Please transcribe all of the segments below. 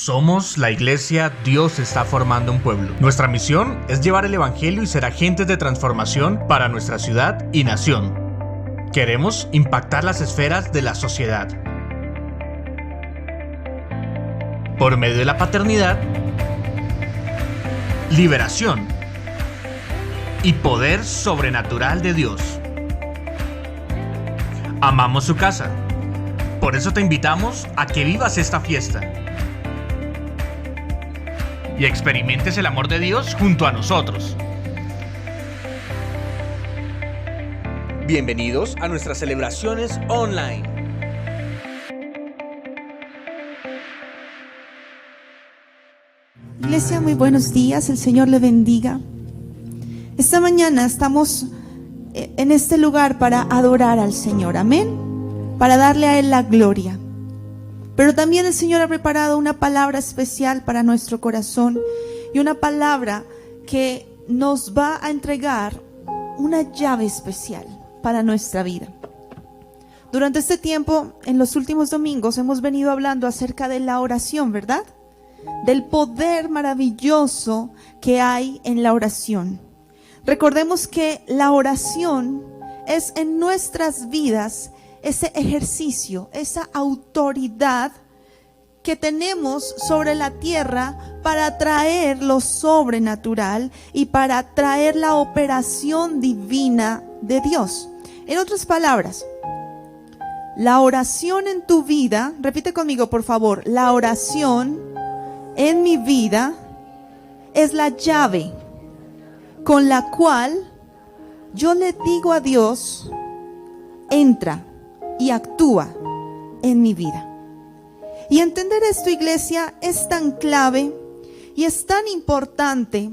Somos la iglesia Dios está formando un pueblo. Nuestra misión es llevar el evangelio y ser agentes de transformación para nuestra ciudad y nación. Queremos impactar las esferas de la sociedad. Por medio de la paternidad, liberación y poder sobrenatural de Dios. Amamos su casa. Por eso te invitamos a que vivas esta fiesta y experimentes el amor de Dios junto a nosotros. Bienvenidos a nuestras celebraciones online. Iglesia, muy buenos días, el Señor le bendiga. Esta mañana estamos en este lugar para adorar al Señor, amén, para darle a Él la gloria. Pero también el Señor ha preparado una palabra especial para nuestro corazón y una palabra que nos va a entregar una llave especial para nuestra vida. Durante este tiempo, en los últimos domingos, hemos venido hablando acerca de la oración, ¿verdad? Del poder maravilloso que hay en la oración. Recordemos que la oración es en nuestras vidas ese ejercicio, esa autoridad que tenemos sobre la tierra para traer lo sobrenatural y para traer la operación divina de Dios. En otras palabras, la oración en tu vida, repite conmigo por favor, la oración en mi vida es la llave con la cual yo le digo a Dios, entra y actúa en mi vida. Y entender esto, iglesia, es tan clave y es tan importante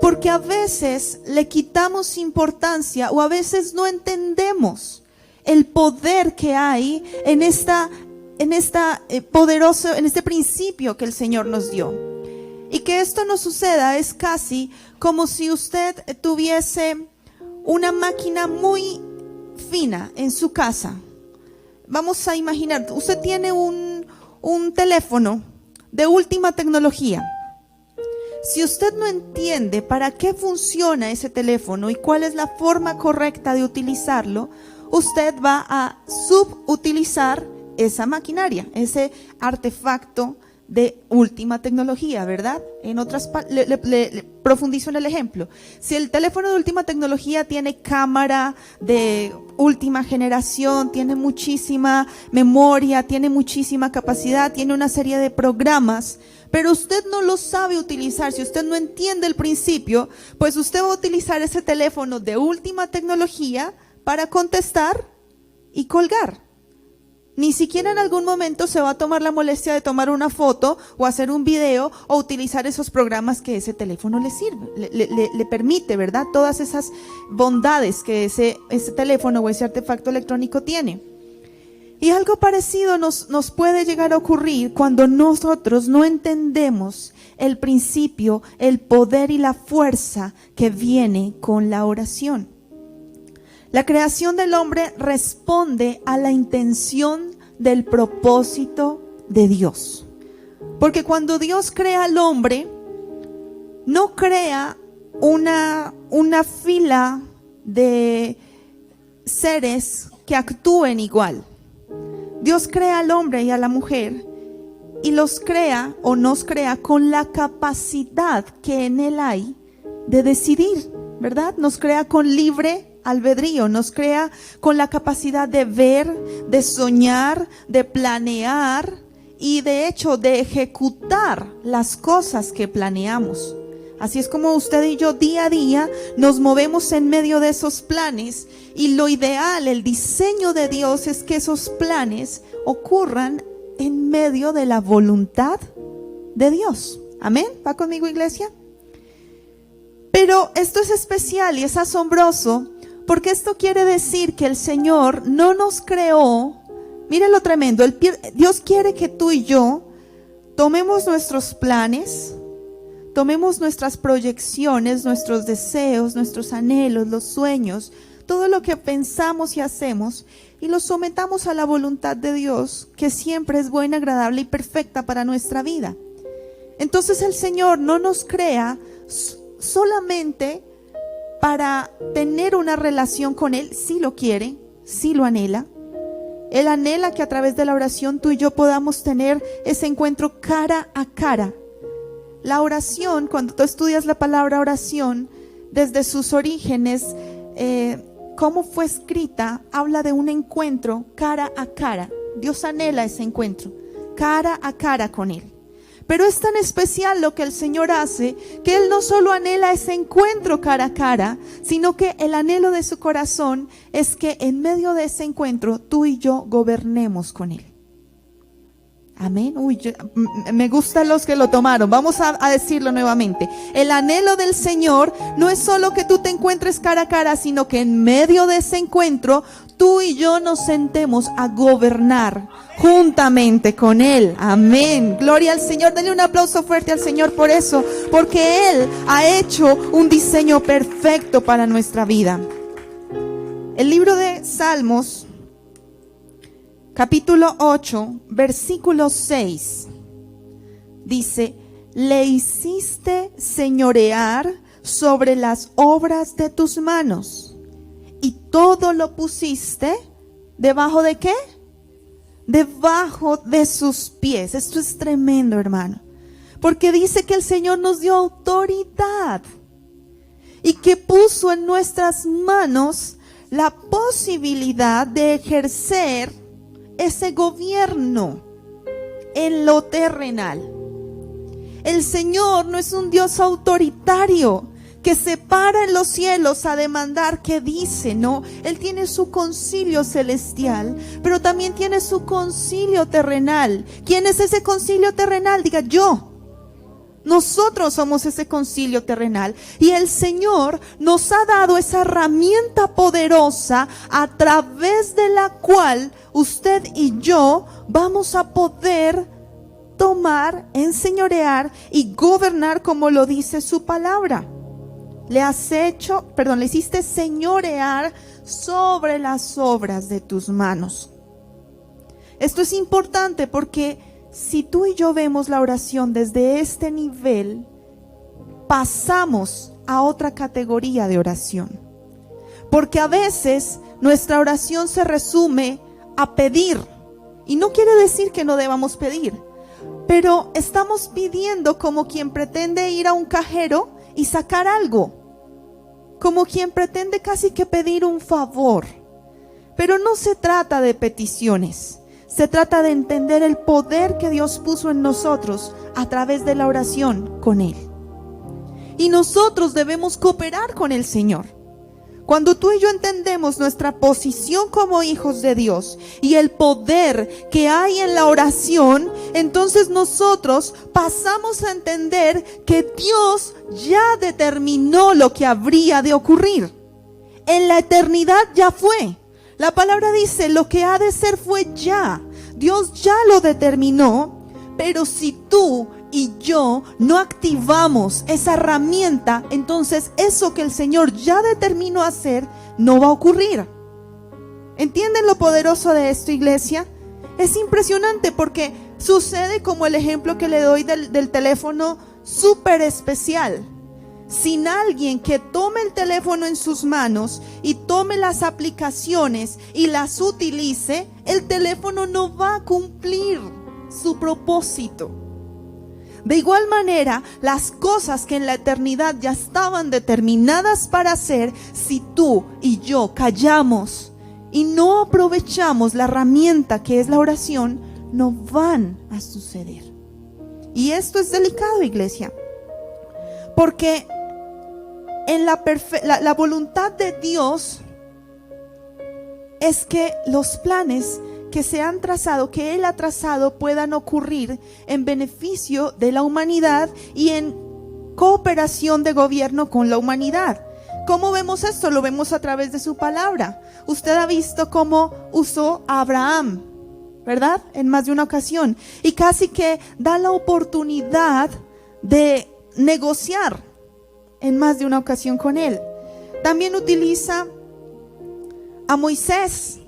porque a veces le quitamos importancia o a veces no entendemos el poder que hay en este principio que el Señor nos dio. Y que esto no suceda es casi como si usted tuviese una máquina muy fina en su casa. Vamos a imaginar, usted tiene un teléfono de última tecnología. Si usted no entiende para qué funciona ese teléfono y cuál es la forma correcta de utilizarlo, usted va a subutilizar esa maquinaria, ese artefacto de última tecnología, ¿verdad? En otras le profundizo en el ejemplo. Si el teléfono de última tecnología tiene cámara de última generación, tiene muchísima memoria, tiene muchísima capacidad, tiene una serie de programas, pero usted no lo sabe utilizar, si usted no entiende el principio, pues usted va a utilizar ese teléfono de última tecnología para contestar y colgar. Ni siquiera en algún momento se va a tomar la molestia de tomar una foto o hacer un video o utilizar esos programas que ese teléfono le sirve, le permite, ¿verdad? Todas esas bondades que ese teléfono o ese artefacto electrónico tiene. Y algo parecido nos puede llegar a ocurrir cuando nosotros no entendemos el principio, el poder y la fuerza que viene con la oración. La creación del hombre responde a la intención del propósito de Dios. Porque cuando Dios crea al hombre, no crea una fila de seres que actúen igual. Dios crea al hombre y a la mujer y los crea o nos crea con la capacidad que en él hay de decidir, ¿verdad? Nos crea con libre albedrío, nos crea con la capacidad de ver, de soñar, de planear y de hecho de ejecutar las cosas que planeamos. Así es como usted y yo día a día nos movemos en medio de esos planes y lo ideal, el diseño de Dios es que esos planes ocurran en medio de la voluntad de Dios. Amén. ¿Va conmigo, iglesia? Pero esto es especial y es asombroso porque esto quiere decir que el Señor no nos creó. Mire lo tremendo, Dios quiere que tú y yo tomemos nuestros planes, tomemos nuestras proyecciones, nuestros deseos, nuestros anhelos, los sueños, todo lo que pensamos y hacemos y lo sometamos a la voluntad de Dios, que siempre es buena, agradable y perfecta para nuestra vida. Entonces el Señor no nos crea solamente para tener una relación con Él. Sí lo quiere, sí lo anhela. Él anhela que a través de la oración tú y yo podamos tener ese encuentro cara a cara. La oración, cuando tú estudias la palabra oración, desde sus orígenes, cómo fue escrita, habla de un encuentro cara a cara. Dios anhela ese encuentro, cara a cara con Él. Pero es tan especial lo que el Señor hace, que Él no solo anhela ese encuentro cara a cara, sino que el anhelo de su corazón es que en medio de ese encuentro tú y yo gobernemos con Él. Amén. Me gustan los que lo tomaron. Vamos a decirlo nuevamente. El anhelo del Señor no es solo que tú te encuentres cara a cara, sino que en medio de ese encuentro tú y yo nos sentemos a gobernar juntamente con Él. Amén. Gloria al Señor. Denle un aplauso fuerte al Señor por eso, porque Él ha hecho un diseño perfecto para nuestra vida. El libro de Salmos, capítulo 8, versículo 6, dice: le hiciste señorear sobre las obras de tus manos, y todo lo pusiste debajo de ¿qué? Debajo de sus pies. Esto es tremendo, hermano, porque dice que el Señor nos dio autoridad y que puso en nuestras manos la posibilidad de ejercer ese gobierno en lo terrenal. El Señor no es un Dios autoritario que se para en los cielos a demandar qué dice, no. Él tiene su concilio celestial, pero también tiene su concilio terrenal. ¿Quién es ese concilio terrenal? Diga yo. Nosotros somos ese concilio terrenal, y el Señor nos ha dado esa herramienta poderosa a través de la cual usted y yo vamos a poder tomar, enseñorear y gobernar como lo dice su palabra. Le hiciste señorear sobre las obras de tus manos. Esto es importante porque si tú y yo vemos la oración desde este nivel, pasamos a otra categoría de oración. Porque a veces nuestra oración se resume a pedir. Y no quiere decir que no debamos pedir, pero estamos pidiendo como quien pretende ir a un cajero y sacar algo, como quien pretende casi que pedir un favor. Pero no se trata de peticiones. Se trata de entender el poder que Dios puso en nosotros a través de la oración con Él. Y nosotros debemos cooperar con el Señor. Cuando tú y yo entendemos nuestra posición como hijos de Dios y el poder que hay en la oración, entonces nosotros pasamos a entender que Dios ya determinó lo que habría de ocurrir. En la eternidad ya fue. La palabra dice, lo que ha de ser fue ya. Dios ya lo determinó, pero si tú y yo no activamos esa herramienta, entonces eso que el Señor ya determinó hacer no va a ocurrir. ¿Entienden lo poderoso de esto, iglesia? Es impresionante porque sucede como el ejemplo que le doy del teléfono súper especial. Sin alguien que tome el teléfono en sus manos y tome las aplicaciones y las utilice, el teléfono no va a cumplir su propósito. De igual manera, las cosas que en la eternidad ya estaban determinadas para hacer, si tú y yo callamos y no aprovechamos la herramienta que es la oración, no van a suceder. Y esto es delicado, iglesia, porque en la voluntad de Dios es que los planes que se han trazado, que Él ha trazado, puedan ocurrir en beneficio de la humanidad y en cooperación de gobierno con la humanidad. ¿Cómo vemos esto? Lo vemos a través de su palabra. Usted ha visto cómo usó a Abraham, ¿verdad? En más de una ocasión. Y casi que da la oportunidad de negociar en más de una ocasión con él. También utiliza a Moisés,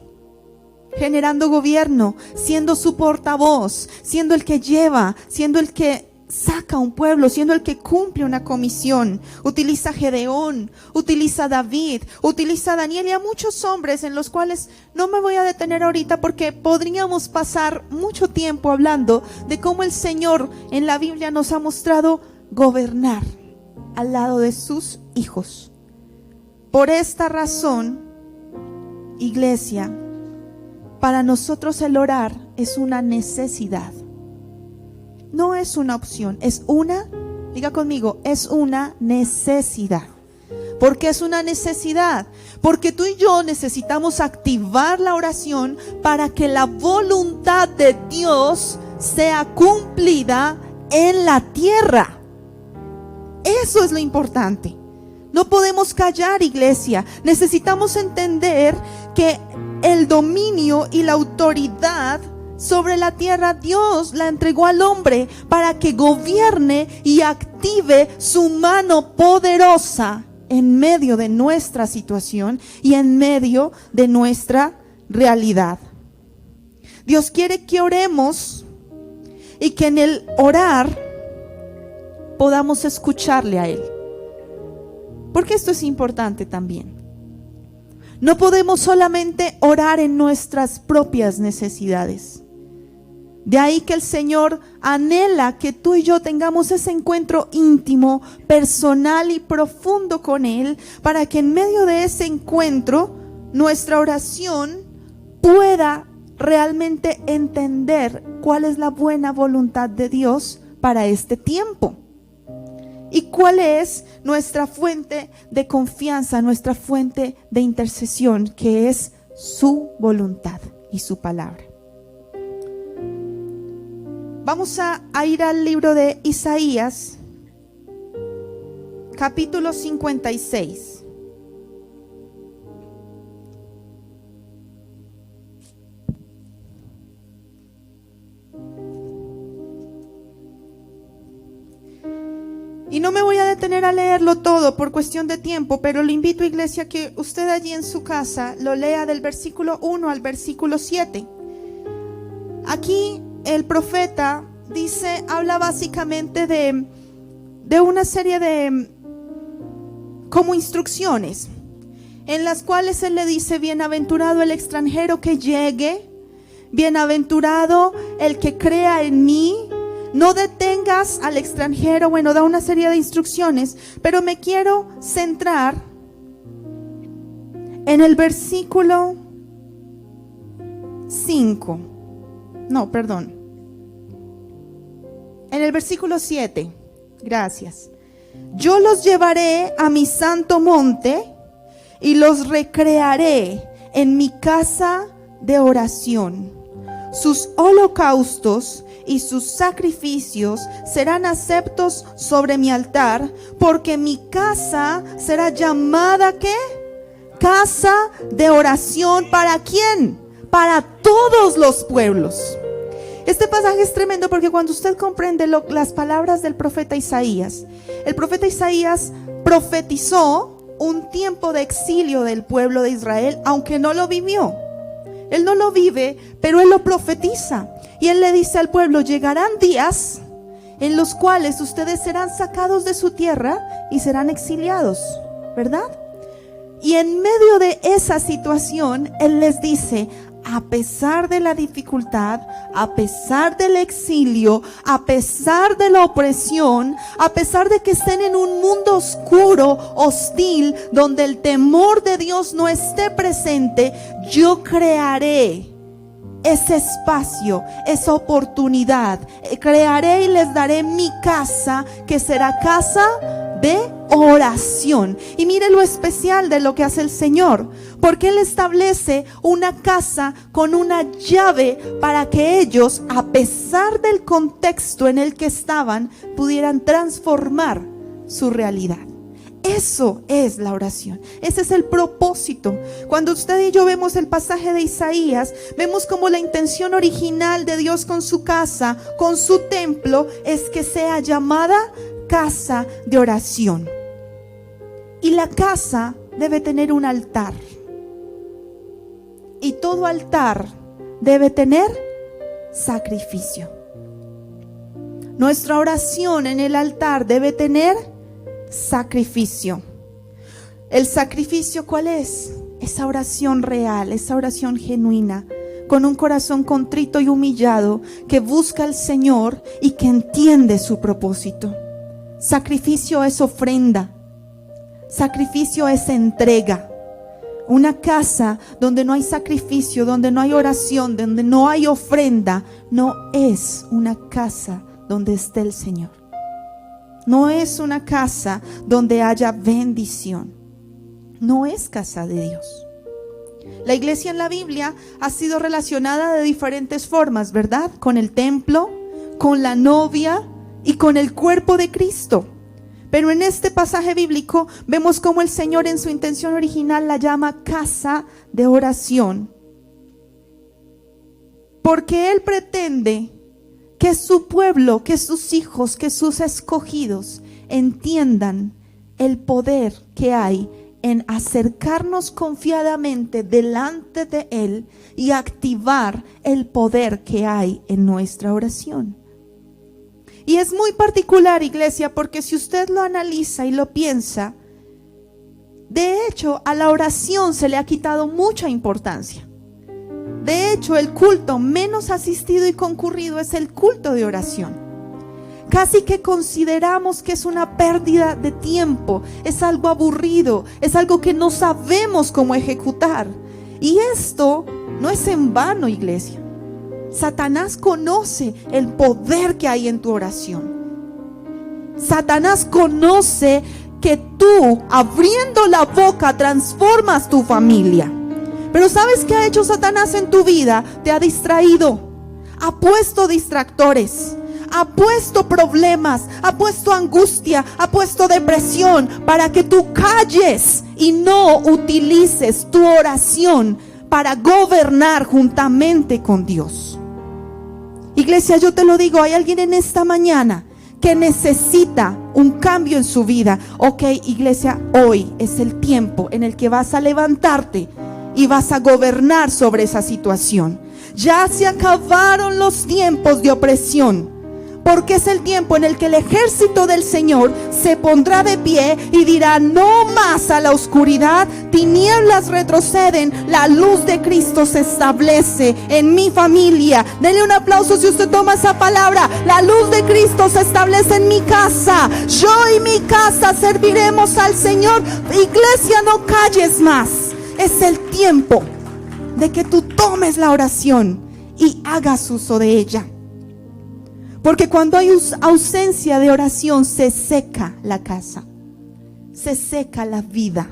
generando gobierno, siendo su portavoz, siendo el que lleva, siendo el que saca un pueblo, siendo el que cumple una comisión. Utiliza a Gedeón, utiliza a David, utiliza a Daniel y a muchos hombres en los cuales no me voy a detener ahorita porque podríamos pasar mucho tiempo hablando de cómo el Señor en la Biblia nos ha mostrado gobernar al lado de sus hijos. Por esta razón, iglesia, para nosotros el orar es una necesidad. No es una opción, es una, diga conmigo, es una necesidad. ¿Por qué es una necesidad? Porque tú y yo necesitamos activar la oración para que la voluntad de Dios sea cumplida en la tierra. Eso es lo importante. No podemos callar, iglesia. Necesitamos entender que el dominio y la autoridad sobre la tierra Dios la entregó al hombre para que gobierne y active su mano poderosa en medio de nuestra situación y en medio de nuestra realidad. Dios quiere que oremos y que en el orar podamos escucharle a Él. Porque esto es importante también. No podemos solamente orar en nuestras propias necesidades. De ahí que el Señor anhela que tú y yo tengamos ese encuentro íntimo, personal y profundo con Él, para que en medio de ese encuentro nuestra oración pueda realmente entender cuál es la buena voluntad de Dios para este tiempo. ¿Y cuál es nuestra fuente de confianza, nuestra fuente de intercesión, que es su voluntad y su palabra? Vamos a ir al libro de Isaías, capítulo 56. Y no me voy a detener a leerlo todo por cuestión de tiempo, pero le invito, iglesia, que usted allí en su casa lo lea del versículo 1 al versículo 7. Aquí el profeta habla básicamente de una serie de como instrucciones en las cuales él le dice: bienaventurado el extranjero que llegue, bienaventurado el que crea en mí. No detengas al extranjero. Bueno, da una serie de instrucciones, pero me quiero centrar en el versículo 5. No, perdón. En el versículo 7. Gracias. Yo los llevaré a mi santo monte y los recrearé en mi casa de oración. Sus holocaustos y sus sacrificios serán aceptos sobre mi altar, porque mi casa será llamada ¿qué? Casa de oración. ¿Para quién? Para todos los pueblos. Este pasaje es tremendo porque cuando usted comprende las palabras del profeta Isaías, el profeta Isaías profetizó un tiempo de exilio del pueblo de Israel, aunque no lo vivió. Él no lo vive, pero él lo profetiza. Y él le dice al pueblo: llegarán días en los cuales ustedes serán sacados de su tierra y serán exiliados, ¿verdad? Y en medio de esa situación, él les dice: a pesar de la dificultad, a pesar del exilio, a pesar de la opresión, a pesar de que estén en un mundo oscuro, hostil, donde el temor de Dios no esté presente, yo crearé ese espacio, esa oportunidad. Crearé y les daré mi casa, que será casa de oración. Y mire lo especial de lo que hace el Señor, porque Él establece una casa con una llave para que ellos, a pesar del contexto en el que estaban, pudieran transformar su realidad. Eso es la oración. Ese es el propósito. Cuando usted y yo vemos el pasaje de Isaías, vemos como la intención original de Dios con su casa, con su templo, es que sea llamada casa de oración. Y la casa debe tener un altar. Y todo altar debe tener sacrificio. Nuestra oración en el altar debe tener sacrificio. ¿El sacrificio cuál es? Esa oración real, esa oración genuina, con un corazón contrito y humillado, que busca al Señor y que entiende su propósito. Sacrificio es ofrenda. Sacrificio es entrega. Una casa donde no hay sacrificio, donde no hay oración, donde no hay ofrenda, no es una casa donde esté el Señor. No es una casa donde haya bendición. No es casa de Dios. La iglesia en la Biblia ha sido relacionada de diferentes formas, ¿verdad? Con el templo, con la novia y con el cuerpo de Cristo. Pero en este pasaje bíblico vemos cómo el Señor en su intención original la llama casa de oración. Porque Él pretende que su pueblo, que sus hijos, que sus escogidos entiendan el poder que hay en acercarnos confiadamente delante de Él y activar el poder que hay en nuestra oración. Y es muy particular, iglesia, porque si usted lo analiza y lo piensa, de hecho a la oración se le ha quitado mucha importancia. De hecho, el culto menos asistido y concurrido es el culto de oración. Casi que consideramos que es una pérdida de tiempo, es algo aburrido, es algo que no sabemos cómo ejecutar. Y esto no es en vano, iglesia. Satanás conoce el poder que hay en tu oración. Satanás conoce que tú, abriendo la boca, transformas tu familia. Pero ¿sabes qué ha hecho Satanás en tu vida? Te ha distraído, ha puesto distractores, ha puesto problemas, ha puesto angustia, ha puesto depresión para que tú calles y no utilices tu oración para gobernar juntamente con Dios. Iglesia, yo te lo digo, hay alguien en esta mañana que necesita un cambio en su vida. Ok, iglesia, hoy es el tiempo en el que vas a levantarte y vas a gobernar sobre esa situación. Ya se acabaron los tiempos de opresión, porque es el tiempo en el que el ejército del Señor se pondrá de pie y dirá: no más a la oscuridad, tinieblas retroceden, la luz de Cristo se establece en mi familia. Denle un aplauso si usted toma esa palabra. La luz de Cristo se establece en mi casa. Yo y mi casa serviremos al Señor. Iglesia, no calles más. Es el tiempo de que tú tomes la oración y hagas uso de ella. Porque cuando hay ausencia de oración, se seca la casa, se seca la vida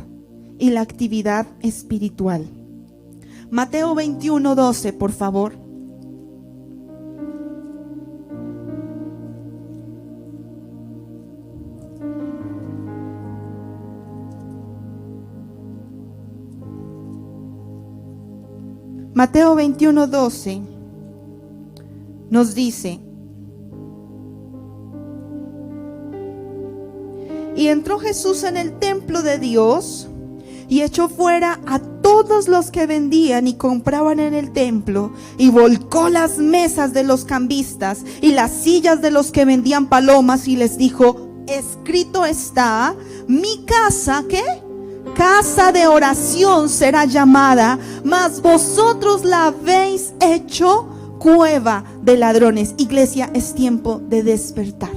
y la actividad espiritual. Mateo 21:12, por favor. Mateo 21:12 nos dice: y entró Jesús en el templo de Dios y echó fuera a todos los que vendían y compraban en el templo, y volcó las mesas de los cambistas y las sillas de los que vendían palomas, y les dijo: escrito está, mi casa, ¿qué? Casa de oración será llamada, mas vosotros la habéis hecho cueva de ladrones. Iglesia, es tiempo de despertar.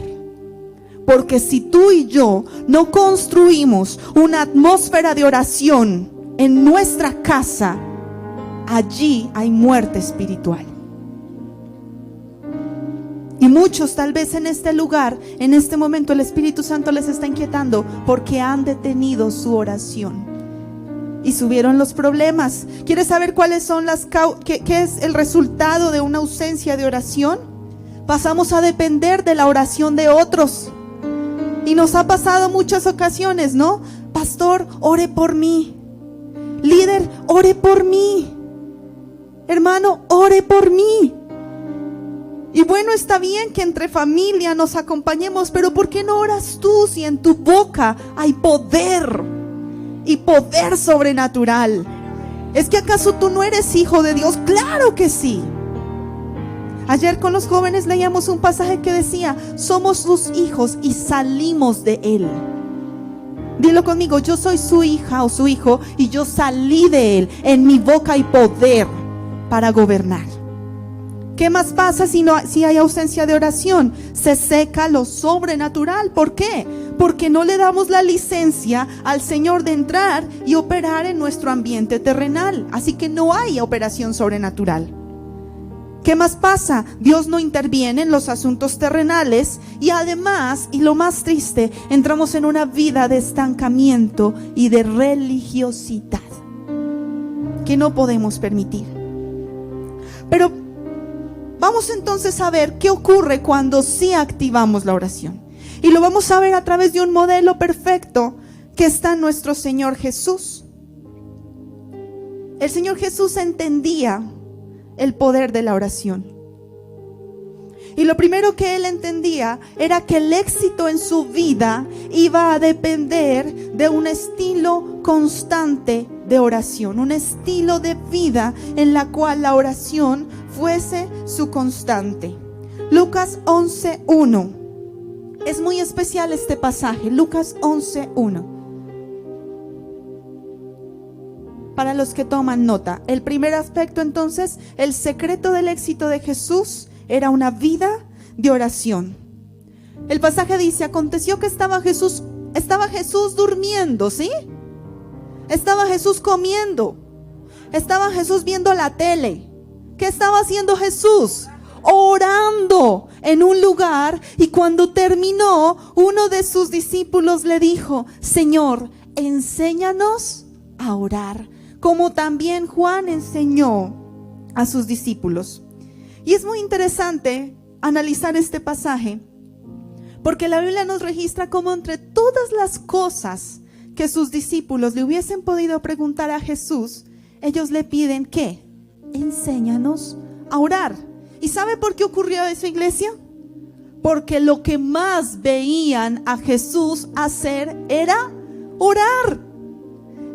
Porque si tú y yo no construimos una atmósfera de oración en nuestra casa, allí hay muerte espiritual. Y muchos tal vez en este lugar, en este momento, el Espíritu Santo les está inquietando porque han detenido su oración y subieron los problemas. ¿Quieres saber cuáles son qué es el resultado de una ausencia de oración? Pasamos a depender de la oración de otros. Y nos ha pasado muchas ocasiones, ¿no? Pastor, ore por mí. Líder, ore por mí. Hermano, ore por mí. Y bueno, está bien que entre familia nos acompañemos, pero ¿por qué no oras tú si en tu boca hay poder y poder sobrenatural? ¿Es que acaso tú no eres hijo de Dios? Claro que sí. Ayer con los jóvenes leíamos un pasaje que decía: somos sus hijos y salimos de Él. Dilo conmigo: yo soy su hija o su hijo y yo salí de Él. En mi boca hay poder para gobernar. ¿Qué más pasa si hay ausencia de oración? Se seca lo sobrenatural. ¿Por qué? Porque no le damos la licencia al Señor de entrar y operar en nuestro ambiente terrenal. Así que no hay operación sobrenatural. ¿Qué más pasa? Dios no interviene en los asuntos terrenales y además, y lo más triste, entramos en una vida de estancamiento y de religiosidad que no podemos permitir. Pero vamos entonces a ver qué ocurre cuando sí activamos la oración. Y lo vamos a ver a través de un modelo perfecto que está en nuestro Señor Jesús. El Señor Jesús entendía el poder de la oración. Y lo primero que Él entendía era que el éxito en su vida iba a depender de un estilo constante de oración, un estilo de vida en la cual la oración fuese su constante. Lucas 11:1. Es muy especial este pasaje, Lucas 11:1. Para los que toman nota, el primer aspecto entonces, el secreto del éxito de Jesús era una vida de oración. El pasaje dice: aconteció que estaba Jesús durmiendo, ¿sí? Estaba Jesús comiendo, estaba Jesús viendo la tele. ¿Qué estaba haciendo Jesús? Orando en un lugar, y cuando terminó, uno de sus discípulos le dijo: Señor, enséñanos a orar, como también Juan enseñó a sus discípulos. Y es muy interesante analizar este pasaje, porque la Biblia nos registra cómo entre todas las cosas que sus discípulos le hubiesen podido preguntar a Jesús, ellos le piden ¿qué? Enséñanos a orar. ¿Y sabe por qué ocurrió eso, iglesia? Porque lo que más veían a Jesús hacer era orar.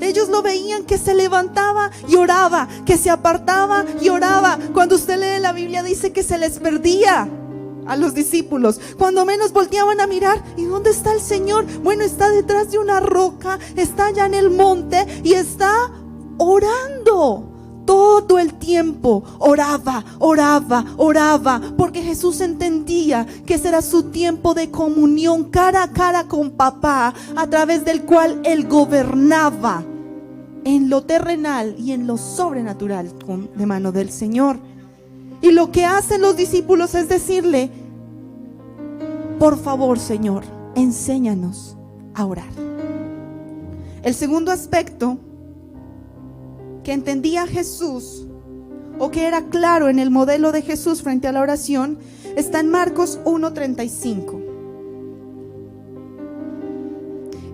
Ellos lo veían que se levantaba y oraba, que se apartaba y oraba. Cuando usted lee la Biblia dice que se les perdía a los discípulos. Cuando menos volteaban a mirar, ¿y dónde está el Señor? Bueno, está detrás de una roca, está allá en el monte y está orando. Todo el tiempo oraba, porque Jesús entendía que ese era su tiempo de comunión cara a cara con papá, a través del cual Él gobernaba en lo terrenal y en lo sobrenatural de mano del Señor. Y lo que hacen los discípulos es decirle: por favor, Señor, enséñanos a orar. El segundo aspecto que entendía Jesús, o que era claro en el modelo de Jesús frente a la oración, está en Marcos 1:35.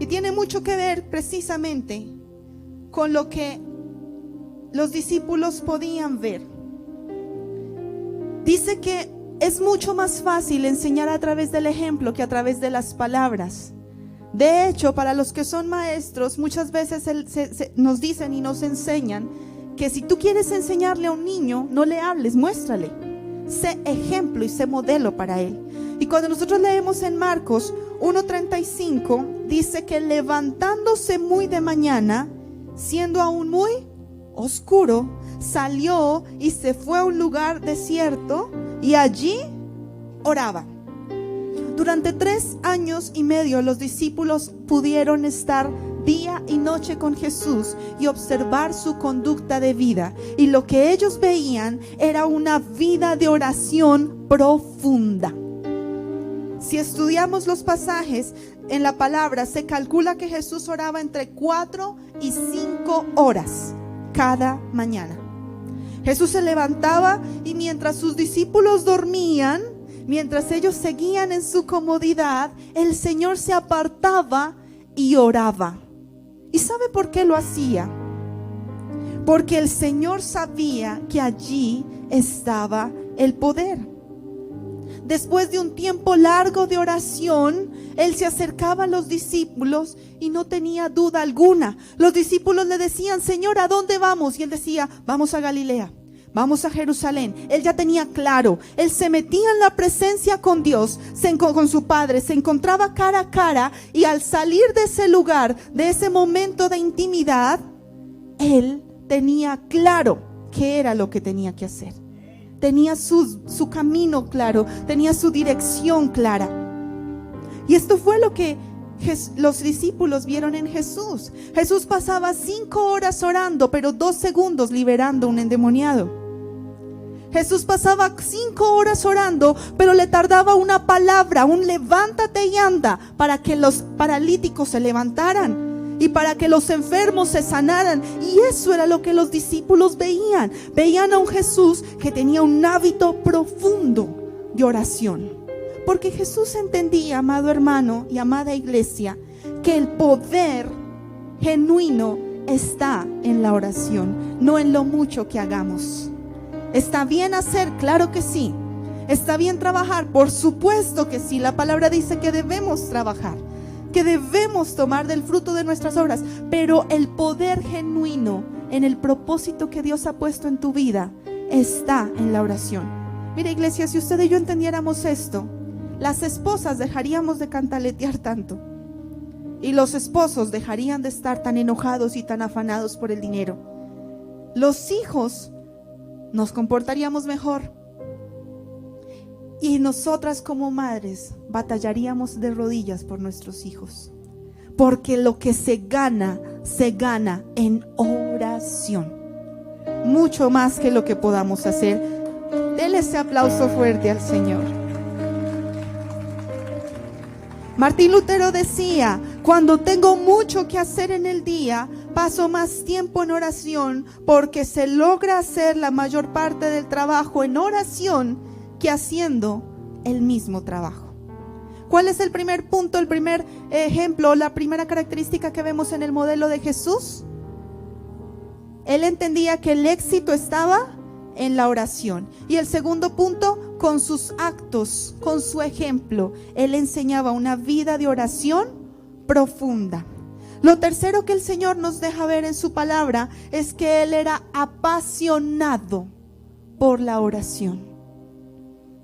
Y tiene mucho que ver precisamente con lo que los discípulos podían ver. Dice que es mucho más fácil enseñar a través del ejemplo que a través de las palabras. De hecho, para los que son maestros, muchas veces nos dicen y nos enseñan que si tú quieres enseñarle a un niño, no le hables, muéstrale. Sé ejemplo y sé modelo para él. Y cuando nosotros leemos en Marcos 1:35, dice que levantándose muy de mañana, siendo aún muy oscuro, salió y se fue a un lugar desierto y allí oraba. Durante 3 años y medio los discípulos pudieron estar día y noche con Jesús y observar su conducta de vida. Y lo que ellos veían era una vida de oración profunda. Si estudiamos los pasajes en la palabra, se calcula que Jesús oraba entre 4 y 5 horas cada mañana. Jesús se levantaba y mientras sus discípulos dormían, mientras ellos seguían en su comodidad, el Señor se apartaba y oraba. ¿Y sabe por qué lo hacía? Porque el Señor sabía que allí estaba el poder. Después de un tiempo largo de oración, Él se acercaba a los discípulos y no tenía duda alguna. Los discípulos le decían: Señor, ¿a dónde vamos? Y Él decía: vamos a Galilea. vamos a Jerusalén. Él ya tenía claro, él se metía en la presencia con Dios, con su Padre, se encontraba cara a cara, y al salir de ese lugar, de ese momento de intimidad, él tenía claro qué era lo que tenía que hacer. Tenía su camino claro, tenía su dirección clara. Y esto fue lo que los discípulos vieron en Jesús. Jesús pasaba 5 horas orando, pero 2 segundos liberando a un endemoniado. Jesús pasaba 5 horas orando, pero le tardaba una palabra, un levántate y anda, para que los paralíticos se levantaran y para que los enfermos se sanaran. Y eso era lo que los discípulos veían. Veían a un Jesús que tenía un hábito profundo de oración. Porque Jesús entendía, amado hermano y amada iglesia, que el poder genuino está en la oración, no en lo mucho que hagamos. ¿Está bien hacer? Claro que sí. ¿Está bien trabajar? Por supuesto que sí. La palabra dice que debemos trabajar, que debemos tomar del fruto de nuestras obras. Pero el poder genuino en el propósito que Dios ha puesto en tu vida está en la oración. Mira, iglesia, si usted y yo entendiéramos esto, las esposas dejaríamos de cantaletear tanto, y los esposos dejarían de estar tan enojados y tan afanados por el dinero. Los hijos nos comportaríamos mejor, y nosotras como madres batallaríamos de rodillas por nuestros hijos, porque lo que se gana en oración, mucho más que lo que podamos hacer. Denle ese aplauso fuerte al Señor. Martín Lutero decía: cuando tengo mucho que hacer en el día, paso más tiempo en oración, porque se logra hacer la mayor parte del trabajo en oración que haciendo el mismo trabajo. ¿Cuál es el primer punto, el primer ejemplo, la primera característica que vemos en el modelo de Jesús? Él entendía que el éxito estaba en la oración. Y el segundo punto, con sus actos, con su ejemplo, él enseñaba una vida de oración profunda. Lo tercero que el Señor nos deja ver en su palabra es que él era apasionado por la oración.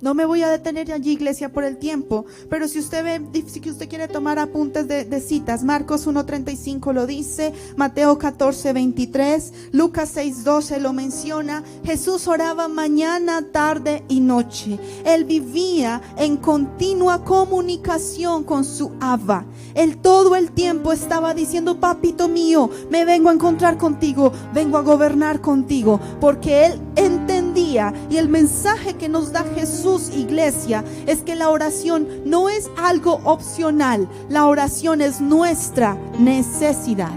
No me voy a detener allí, iglesia, por el tiempo, pero si usted quiere tomar apuntes de citas, Marcos 1:35 lo dice, Mateo 14:23, Lucas 6:12 lo menciona. Jesús oraba mañana, tarde y noche. Él vivía en continua comunicación con su Abba. Él todo el tiempo estaba diciendo: papito mío, me vengo a encontrar contigo, vengo a gobernar contigo, porque él entendía, y el mensaje que nos da Jesús, iglesia, es que la oración no es algo opcional. La oración es nuestra necesidad,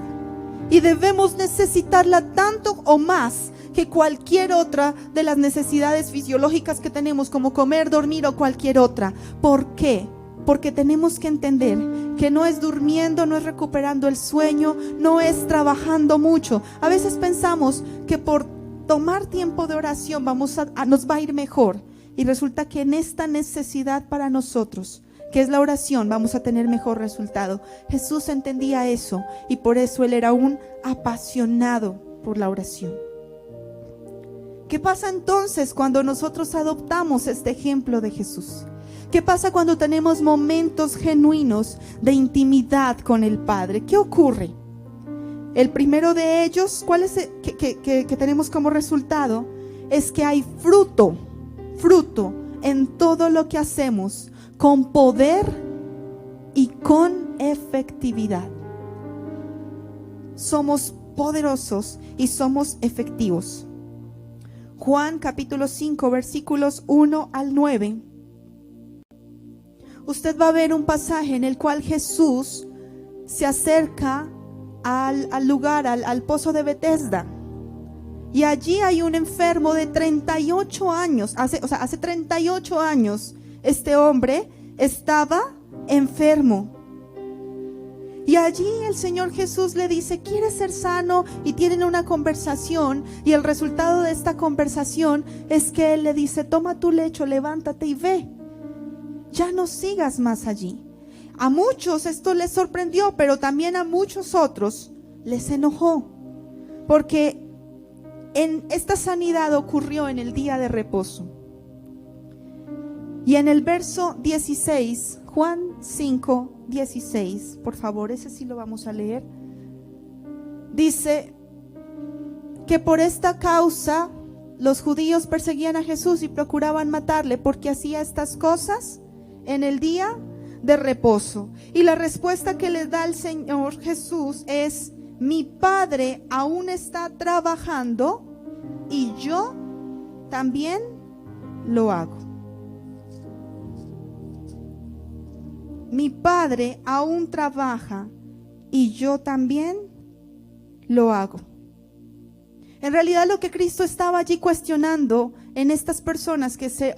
y debemos necesitarla tanto o más que cualquier otra de las necesidades fisiológicas que tenemos, como comer, dormir o cualquier otra. ¿Por qué? Porque tenemos que entender que no es durmiendo, no es recuperando el sueño, no es trabajando mucho. A veces pensamos que por tomar tiempo de oración nos va a ir mejor, y resulta que en esta necesidad para nosotros, que es la oración, vamos a tener mejor resultado. Jesús entendía eso, y por eso él era un apasionado por la oración. ¿Qué pasa entonces cuando nosotros adoptamos este ejemplo de Jesús? ¿Qué pasa cuando tenemos momentos genuinos de intimidad con el Padre? ¿Qué ocurre? El primero de ellos, ¿cuál es que tenemos como resultado? Es que hay fruto en todo lo que hacemos, con poder y con efectividad. Somos poderosos y somos efectivos. Juan capítulo 5 versículos 1 al 9. Usted va a ver un pasaje en el cual Jesús se acerca al lugar, al pozo de Betesda. Y allí hay un enfermo de 38 años. Hace 38 años este hombre estaba enfermo. Y allí el Señor Jesús le dice: ¿quieres ser sano? Y tienen una conversación. Y el resultado de esta conversación es que Él le dice: toma tu lecho, levántate y ve. Ya no sigas más allí. A muchos esto les sorprendió, pero también a muchos otros les enojó. Porque esta sanidad ocurrió en el día de reposo. Y en el verso 16, Juan 5, 16, por favor, ese sí lo vamos a leer. Dice que por esta causa los judíos perseguían a Jesús y procuraban matarle porque hacía estas cosas en el día de reposo. Y la respuesta que le da el Señor Jesús es: mi Padre aún está trabajando y yo también lo hago. Mi Padre aún trabaja y yo también lo hago. En realidad lo que Cristo estaba allí cuestionando en estas personas que se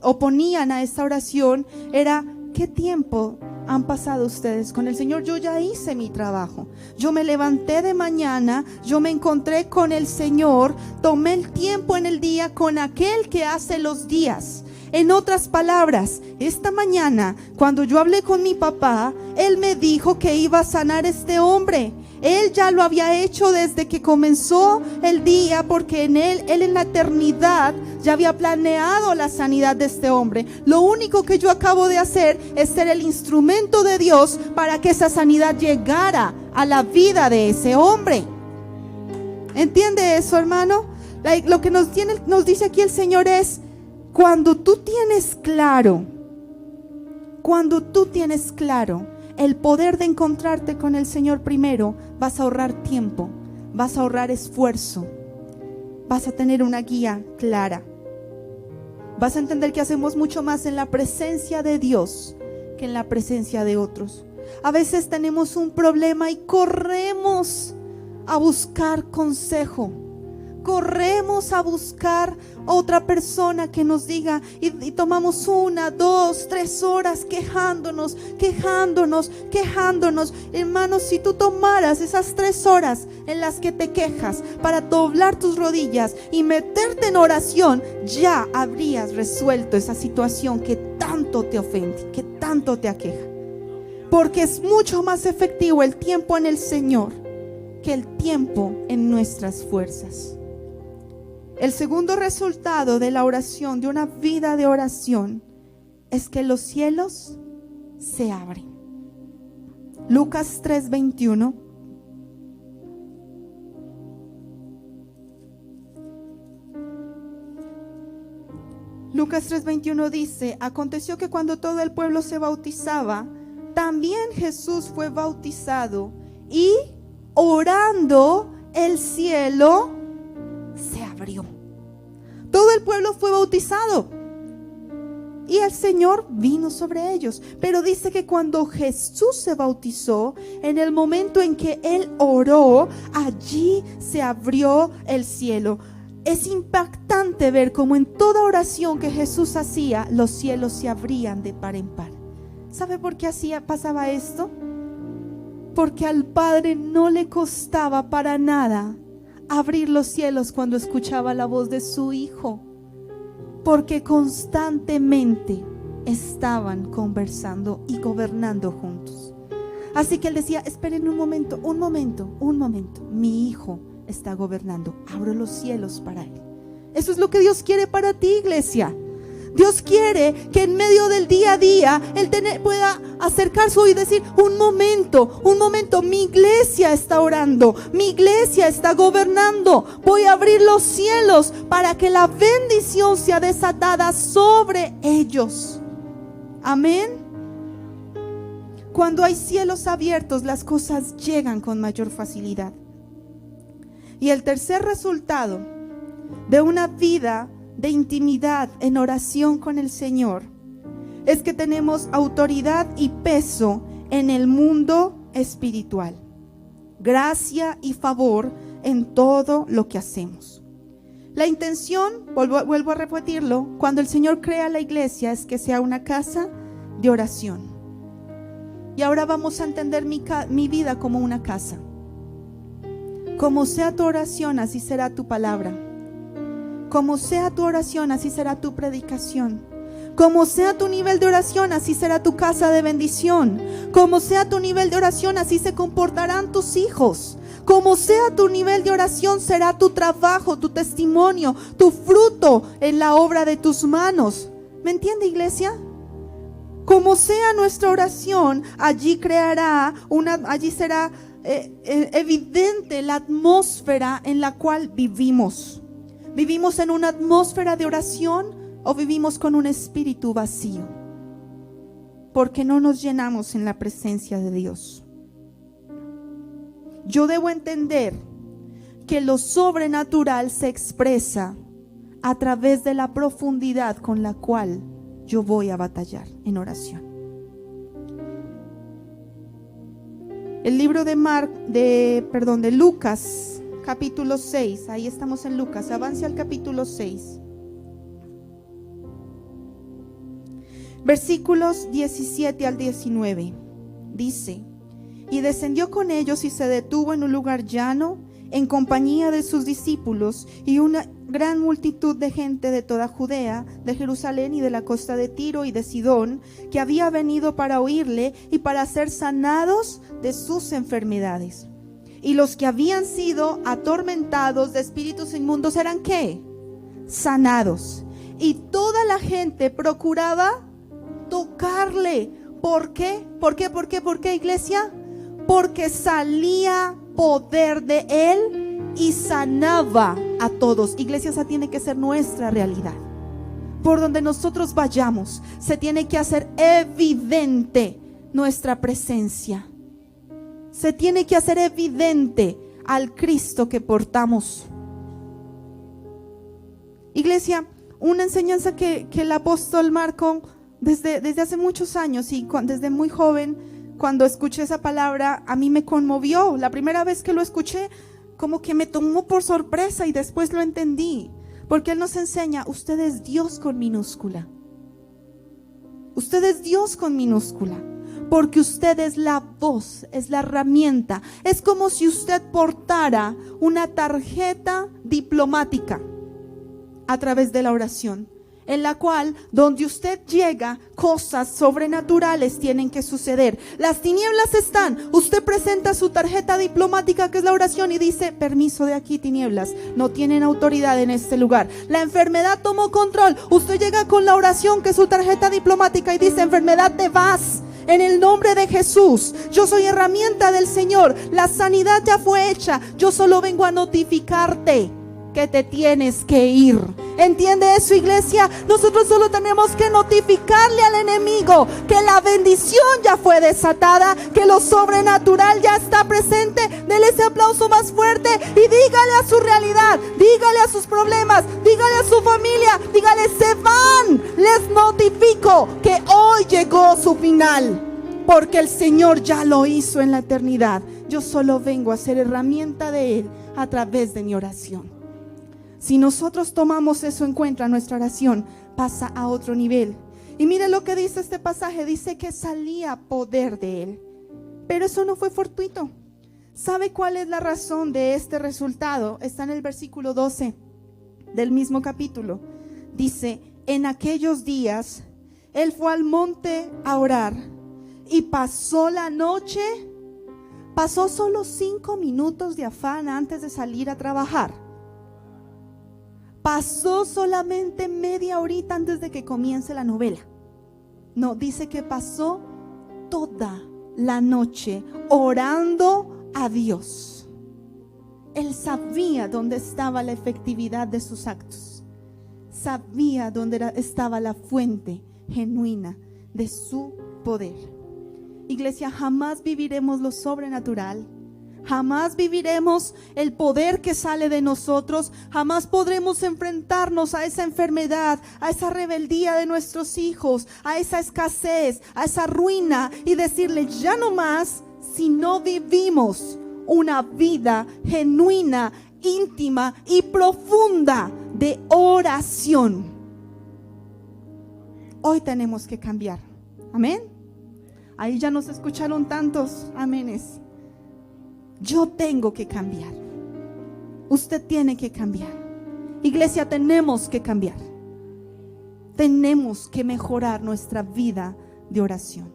oponían a esta oración era: ¿qué tiempo han pasado ustedes con el Señor? Yo ya hice mi trabajo. Yo me levanté de mañana, yo me encontré con el Señor, tomé el tiempo en el día con aquel que hace los días. En otras palabras, esta mañana, cuando yo hablé con mi papá, él me dijo que iba a sanar a este hombre. Él ya lo había hecho desde que comenzó el día, porque él en la eternidad ya había planeado la sanidad de este hombre. Lo único que yo acabo de hacer es ser el instrumento de Dios para que esa sanidad llegara a la vida de ese hombre. ¿Entiende eso, hermano? Lo que nos dice aquí el Señor es: cuando tú tienes claro el poder de encontrarte con el Señor primero, vas a ahorrar tiempo, vas a ahorrar esfuerzo, vas a tener una guía clara. Vas a entender que hacemos mucho más en la presencia de Dios que en la presencia de otros. A veces tenemos un problema y corremos a buscar consejo. Corremos a buscar otra persona que nos diga y tomamos 1, 2, 3 horas quejándonos. Hermanos, si tú tomaras esas 3 horas en las que te quejas para doblar tus rodillas y meterte en oración, ya habrías resuelto esa situación que tanto te ofende, que tanto te aqueja. Porque es mucho más efectivo el tiempo en el Señor que el tiempo en nuestras fuerzas. El segundo resultado de la oración, de una vida de oración, es que los cielos se abren. Lucas 3:21. Lucas 3:21 dice: aconteció que cuando todo el pueblo se bautizaba, también Jesús fue bautizado, y orando el cielo se abrió. Todo el pueblo fue bautizado y el Señor vino sobre ellos. Pero dice que cuando Jesús se bautizó, en el momento en que Él oró, allí se abrió el cielo. Es impactante ver cómo en toda oración que Jesús hacía, los cielos se abrían de par en par. ¿Sabe por qué pasaba esto? Porque al Padre no le costaba para nada abrir los cielos cuando escuchaba la voz de su Hijo, porque constantemente estaban conversando y gobernando juntos. Así que Él decía: esperen un momento, mi Hijo está gobernando, abro los cielos para Él. Eso es lo que Dios quiere para ti, iglesia. Dios quiere que en medio del día a día Él pueda acercar su oído y decir: un momento, mi iglesia está orando, mi iglesia está gobernando. Voy a abrir los cielos para que la bendición sea desatada sobre ellos. Amén. Cuando hay cielos abiertos, las cosas llegan con mayor facilidad. Y el tercer resultado de una vida de intimidad en oración con el Señor es que tenemos autoridad y peso en el mundo espiritual, gracia y favor en todo lo que hacemos. La intención, vuelvo a repetirlo, cuando el Señor crea la iglesia, es que sea una casa de oración. Y ahora vamos a entender mi vida como una casa. Como sea tu oración, así será tu palabra. Como sea tu oración, así será tu predicación. Como sea tu nivel de oración, así será tu casa de bendición. Como sea tu nivel de oración, así se comportarán tus hijos. Como sea tu nivel de oración, será tu trabajo, tu testimonio, tu fruto en la obra de tus manos. ¿Me entiende, iglesia? Como sea nuestra oración, allí será evidente la atmósfera en la cual vivimos. ¿Vivimos en una atmósfera de oración o vivimos con un espíritu vacío? Porque no nos llenamos en la presencia de Dios. Yo debo entender que lo sobrenatural se expresa a través de la profundidad con la cual yo voy a batallar en oración. El libro de Lucas, capítulo 6, ahí estamos en Lucas, avance al capítulo 6. Versículos 17 al 19, dice: y descendió con ellos y se detuvo en un lugar llano en compañía de sus discípulos y una gran multitud de gente de toda Judea, de Jerusalén y de la costa de Tiro y de Sidón, que había venido para oírle y para ser sanados de sus enfermedades. Y los que habían sido atormentados de espíritus inmundos eran ¿qué? Sanados. Y toda la gente procuraba tocarle. ¿Por qué? ¿Por qué, iglesia? Porque salía poder de él y sanaba a todos. Iglesia, esa tiene que ser nuestra realidad. Por donde nosotros vayamos, se tiene que hacer evidente nuestra presencia. Se tiene que hacer evidente al Cristo que portamos. Iglesia, una enseñanza que el apóstol Marco desde hace muchos años y desde muy joven, cuando escuché esa palabra, a mí me conmovió. La primera vez que lo escuché, como que me tomó por sorpresa y después lo entendí. Porque Él nos enseña, usted es Dios con minúscula. Usted es Dios con minúscula. Porque usted es la voz, es la herramienta. Es como si usted portara una tarjeta diplomática a través de la oración, en la cual, donde usted llega, cosas sobrenaturales tienen que suceder. Las tinieblas están, usted presenta su tarjeta diplomática, que es la oración, y dice: permiso de aquí, tinieblas, no tienen autoridad en este lugar. La enfermedad tomó control, usted llega con la oración, que es su tarjeta diplomática, y dice: enfermedad, te vas. En el nombre de Jesús, yo soy herramienta del Señor. La sanidad ya fue hecha. Yo solo vengo a notificarte que te tienes que ir. ¿Entiende eso, iglesia? Nosotros solo tenemos que notificarle al enemigo que la bendición ya fue desatada, que lo sobrenatural ya está presente. Dele ese aplauso más fuerte y dígale a su realidad, dígale a sus problemas, dígale a su familia, dígale: se van. Les notifico que hoy llegó su final, porque el Señor ya lo hizo en la eternidad. Yo solo vengo a ser herramienta de Él a través de mi oración. Si nosotros tomamos eso en cuenta, nuestra oración pasa a otro nivel. Y mire lo que dice este pasaje, dice que salía poder de él. Pero eso no fue fortuito. ¿Sabe cuál es la razón de este resultado? Está en el versículo 12 del mismo capítulo. Dice: en aquellos días él fue al monte a orar y pasó la noche. Pasó solo 5 minutos de afán antes de salir a trabajar. Pasó solamente media horita antes de que comience la novela. No, dice que pasó toda la noche orando a Dios. Él sabía dónde estaba la efectividad de sus actos. Sabía dónde estaba la fuente genuina de su poder. Iglesia, jamás viviremos lo sobrenatural. Jamás viviremos el poder que sale de nosotros. Jamás podremos enfrentarnos a esa enfermedad, a esa rebeldía de nuestros hijos, a esa escasez, a esa ruina, y decirle: ya no más, si no vivimos una vida genuina, íntima y profunda de oración. Hoy tenemos que cambiar. Amén. Ahí ya nos escucharon tantos amenes. Yo tengo que cambiar. Usted tiene que cambiar. Iglesia, tenemos que cambiar. Tenemos que mejorar nuestra vida de oración.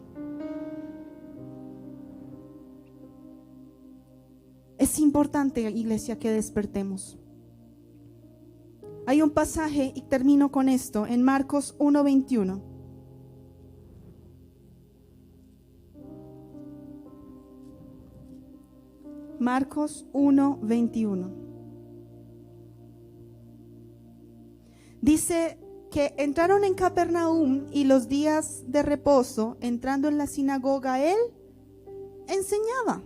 Es importante, iglesia, que despertemos. Hay un pasaje, y termino con esto, en Marcos 1:21. Marcos 1:21. Dice que entraron en Capernaum y los días de reposo, entrando en la sinagoga, él enseñaba.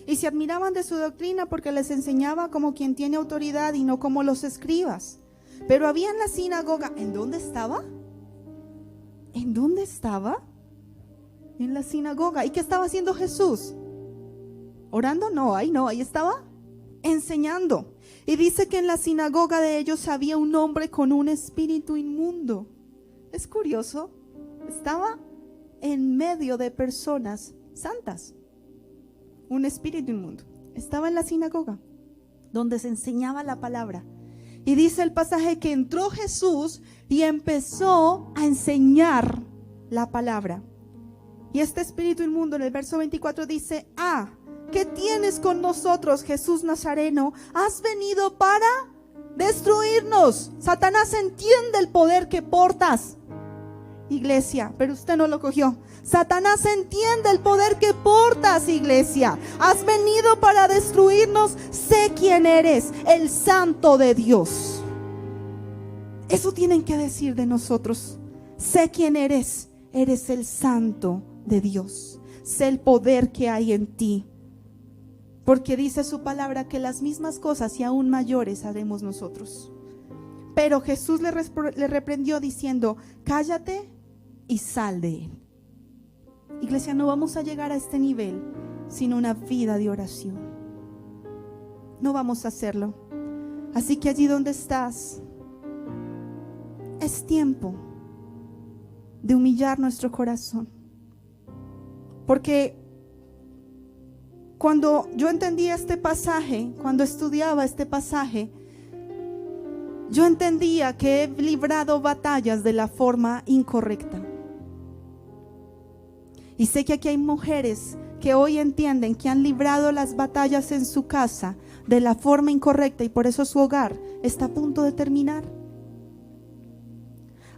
Y se admiraban de su doctrina porque les enseñaba como quien tiene autoridad y no como los escribas. Pero había en la sinagoga, ¿en dónde estaba? ¿En dónde estaba? En la sinagoga. ¿Y qué estaba haciendo Jesús? ¿Orando? No, ahí estaba enseñando. Y dice que en la sinagoga de ellos había un hombre con un espíritu inmundo. Es curioso, estaba en medio de personas santas. Un espíritu inmundo. Estaba en la sinagoga, donde se enseñaba la palabra. Y dice el pasaje que entró Jesús y empezó a enseñar la palabra. Y este espíritu inmundo en el verso 24 dice: ¿qué tienes con nosotros, Jesús Nazareno? Has venido para destruirnos. Satanás entiende el poder que portas, iglesia, pero usted no lo cogió. Satanás entiende el poder que portas, iglesia. Has venido para destruirnos. Sé quién eres, el Santo de Dios. Eso tienen que decir de nosotros. Sé quién eres, eres el Santo de Dios. Sé el poder que hay en ti. Porque dice su palabra que las mismas cosas y aún mayores haremos nosotros. Pero Jesús le reprendió diciendo: cállate y sal de él. Iglesia, no vamos a llegar a este nivel sin una vida de oración. No vamos a hacerlo. Así que allí donde estás, es tiempo de humillar nuestro corazón. Porque cuando yo entendía este pasaje, cuando estudiaba este pasaje, yo entendía que he librado batallas de la forma incorrecta. Y sé que aquí hay mujeres que hoy entienden que han librado las batallas en su casa de la forma incorrecta y por eso su hogar está a punto de terminar.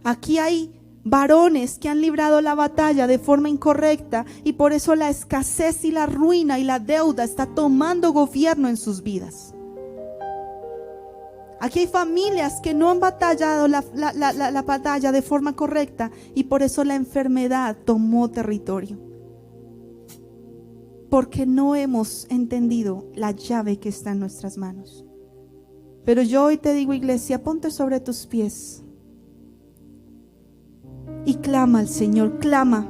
Aquí hay varones que han librado la batalla de forma incorrecta y por eso la escasez y la ruina y la deuda está tomando gobierno en sus vidas. Aquí hay familias que no han batallado la batalla de forma correcta y por eso la enfermedad tomó territorio. Porque no hemos entendido la llave que está en nuestras manos. Pero yo hoy te digo, iglesia, ponte sobre tus pies y clama al Señor, clama.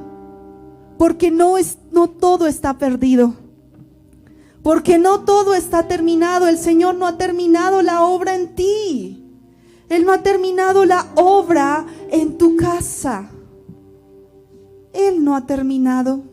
Porque no todo está perdido. Porque no todo está terminado. El Señor no ha terminado la obra en ti. Él no ha terminado la obra en tu casa. Él no ha terminado.